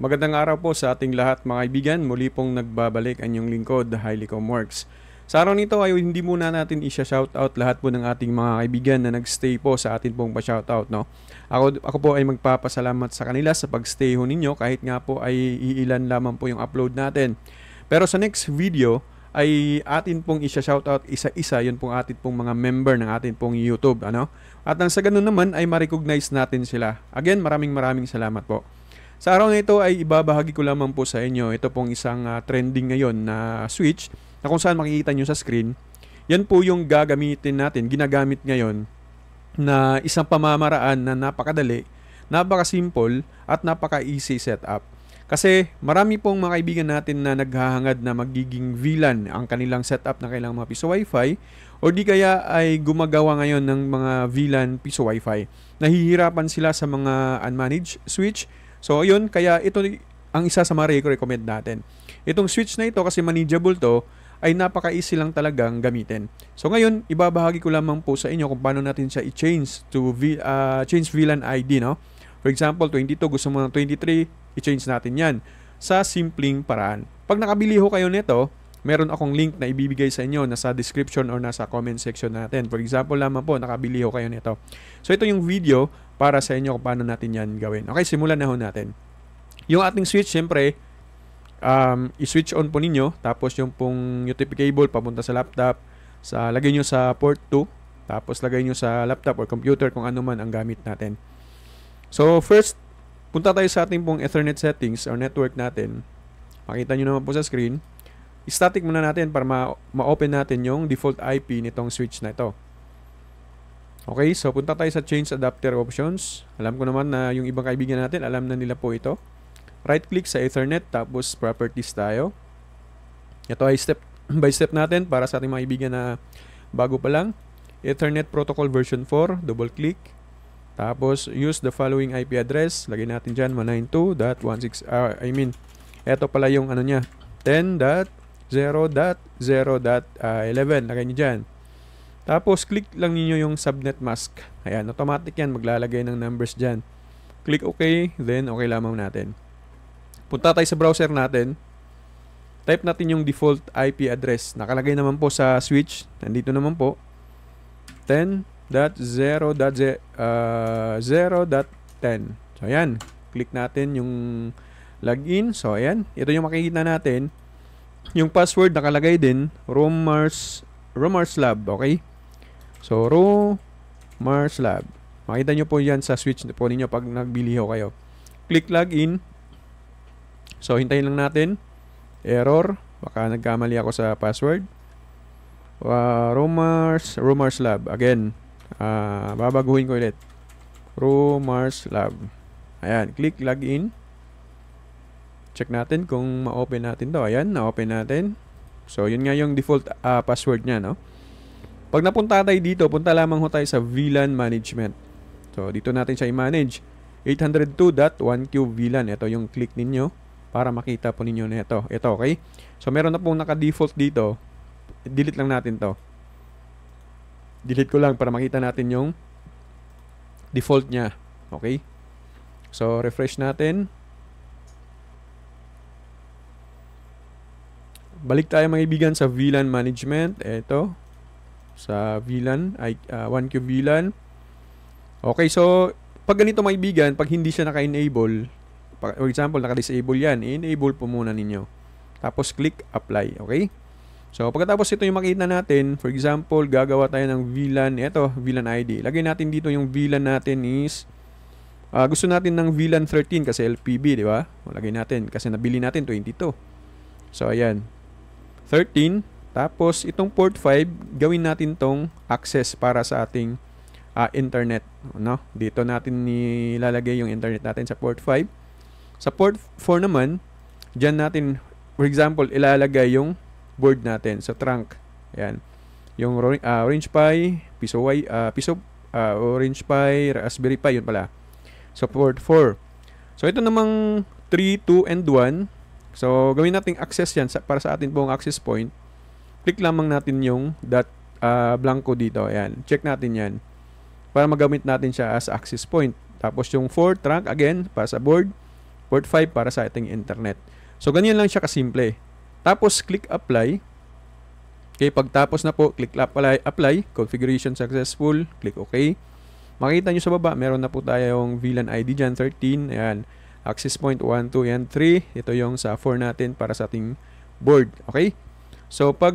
Magandang araw po sa ating lahat mga kaibigan. Muli pong nagbabalik ang inyong lingkod, Highlicom Works. Sa araw nito ay hindi muna natin isya-shoutout lahat po ng ating mga kaibigan na nagstay po sa atin pong pa-shoutout. No? Ako po ay magpapasalamat sa kanila sa pagstay ho ninyo kahit nga po ay iilan lamang po yung upload natin. Pero sa next video ay atin pong isya-shoutout isa-isa yun pong atin pong mga member ng atin pong YouTube. Ano? At nang sa ganun naman ay ma-recognize natin sila. Again, maraming salamat po. Sa araw na ito ay ibabahagi ko lamang po sa inyo ito pong isang trending ngayon na switch na kung saan makikita nyo sa screen. Yan po yung gagamitin natin, ginagamit ngayon na isang pamamaraan na napakadali, napaka-simple at napaka-easy setup. Kasi marami pong mga kaibigan natin na naghahangad na magiging VLAN ang kanilang setup na kailang mga piso wifi o di kaya ay gumagawa ngayon ng mga VLAN piso wifi. Nahihirapan sila sa mga unmanaged switch. So, yun, kaya ito ang isa sa mga recommend natin. Itong switch na ito, kasi manageable to, ay napaka-easy lang talagang gamitin. So, ngayon, ibabahagi ko lamang po sa inyo kung paano natin siya i-change to change VLAN ID, no? For example, 22, gusto mo ng 23, i-change natin yan sa simpleng paraan. Pag nakabili ho kayo nito, meron akong link na ibibigay sa inyo nasa description or nasa comment section natin. For example lamang po, nakabili ho kayo nito. So, ito yung video para sa inyo kung paano natin yan gawin. Okay, simulan na ho natin. Yung ating switch, syempre, i-switch on po ninyo. Tapos yung pong UTP cable papunta sa laptop. Lagay nyo sa port 2. Tapos lagay nyo sa laptop or computer kung ano man ang gamit natin. So, first, punta tayo sa ating pong Ethernet settings or network natin. Makita nyo naman po sa screen. Static muna natin para ma-open natin yung default IP nitong switch na ito. Okay, so punta tayo sa change adapter options. Alam ko naman na yung ibang kaibigan natin, alam na nila po ito. Right click sa Ethernet, tapos properties tayo. Ito ay step by step natin para sa ating mga kaibigan na bago pa lang. Ethernet protocol version 4, double click. Tapos use the following IP address. Lagay natin dyan 192.16, ito pala yung ano niya, 10.0.0.11. Lagay nyo dyan. Tapos, click lang niyo yung subnet mask. Ayan, automatic yan. Maglalagay ng numbers dyan. Click OK, then OK lamang natin. Punta tayo sa browser natin. Type natin yung default IP address. Nakalagay naman po sa switch. Nandito naman po. 10.0.0.10. So, ayan. Click natin yung login. So, ayan. Ito yung makikita natin. Yung password nakalagay din. Romars Lab. Okay? So, Mars Lab. Makita nyo po yan sa switch po ninyo pag nagbili ho kayo. Click login. So, hintayin lang natin. Error. Baka nagkamali ako sa password. Romars Lab. Again. Babaguhin ko ulit. Romars Lab. Ayan. Click login. Check natin kung ma-open natin to. Ayan. Na-open natin. So, yun nga yung default password niya, no? Pag napunta tayo dito, punta lamang ho tayo sa VLAN management. So, dito natin siya i-manage. 802.1q VLAN. Ito yung click ninyo para makita po ninyo na ito. Ito, okay? So, meron na pong naka-default dito. Delete lang natin to. Delete ko lang para makita natin yung default niya. Okay? So, refresh natin. Balik tayo mga kaibigan sa VLAN management. Ito. Sa VLAN, 1Q VLAN. Okay, so pag ganito mga kaibigan, pag hindi siya naka-enable, for example, naka-disable yan, i-enable po muna ninyo. Tapos click apply, okay? So pagkatapos ito yung makita natin, for example, gagawa tayo ng VLAN, ito, VLAN ID. Lagay natin dito yung VLAN natin is, gusto natin ng VLAN 13 kasi LPB, di ba? Lagay natin kasi nabili natin 22. So ayan, 13. Tapos, itong port 5, gawin natin tong access para sa ating internet. No? Dito natin nilalagay yung internet natin sa port 5. Sa port 4 naman, dyan natin, for example, ilalagay yung board natin sa trunk. Ayan. Yung Orange Pi, Orange Pi, Raspberry Pi, yun pala. So, port 4. So, ito namang 3, 2, and 1. So, gawin natin access yan para sa atin pong access point. Click lamang natin yung blanco dito. Ayan. Check natin yan. Para magamit natin siya as access point. Tapos yung 4 trunk, again, para sa board. port 5 para sa ating internet. So ganyan lang siya kasimple. Tapos click apply. Okay, pagtapos na po, click apply, configuration successful, click OK. Makita nyo sa baba, meron na po tayong VLAN ID dyan, 13. Ayan, access point 1, 2, and 3. Ito yung sa 4 natin para sa ating board. Okay? So, pag,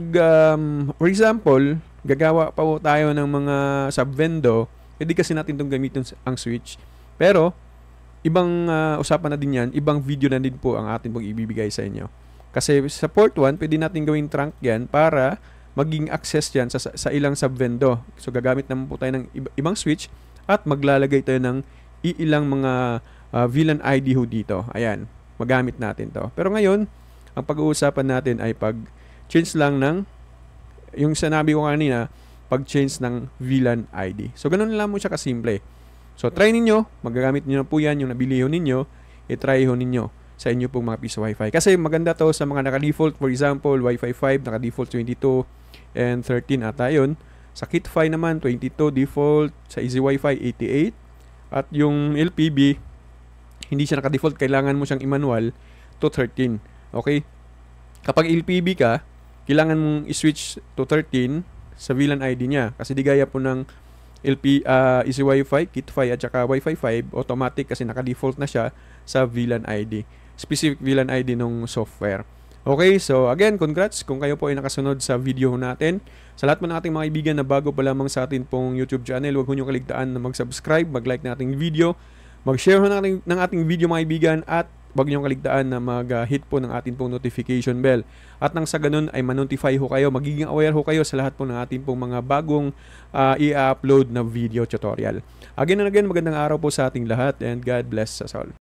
for example, gagawa pa po tayo ng mga sub-vendo, pwede kasi natin itong gamitin ang switch. Pero, ibang usapan na din yan, ibang video na din po ang atin pong ibibigay sa inyo. Kasi sa port 1, pwede natin gawing trunk yan para maging access yan sa ilang sub-vendo. So, gagamit naman po tayo ng ibang switch at maglalagay tayo ng ilang mga VLAN ID ho dito. Ayan, magamit natin to. Pero ngayon, ang pag-uusapan natin ay pag-change lang ng, yung sinabi ko kanina, pag-change ng VLAN ID. So, ganun lang mo siya kasimple. So, try ninyo, magagamit niyo na po yan, yung nabili ho ninyo, i-try ho ninyo sa inyo pong mga piece of Wi-Fi. Kasi maganda to sa mga naka-default, for example, Wi-Fi 5, naka-default 22 and 13 ata yun. Sa KitFi naman, 22 default. Sa Easy Wi-Fi, 88. At yung LPB, hindi siya naka-default. Kailangan mo siyang i-manual to 13. Okay? Kapag LPB ka, kailangan mong i-switch to 13 sa VLAN ID niya. Kasi di gaya po ng Easy Wi-Fi, KitFi at saka Wi-Fi 5, automatic kasi naka-default na siya sa VLAN ID. Specific VLAN ID ng software. Okay, so again, congrats kung kayo po ay nakasunod sa video natin. Sa lahat mo ng ating mga kaibigan na bago pa lamang sa atin pong YouTube channel, huwag nyo kaligtaan na mag-subscribe, mag-like na ating video, mag-share ng ating video mga kaibigan, at huwag nyo kaligtaan na mag-hit po ng ating pong notification bell. At nang sa ganun ay ma-notify ho kayo, magiging aware ho kayo sa lahat po ng ating pong mga bagong i-upload na video tutorial. Again and again, magandang araw po sa ating lahat and God bless us all.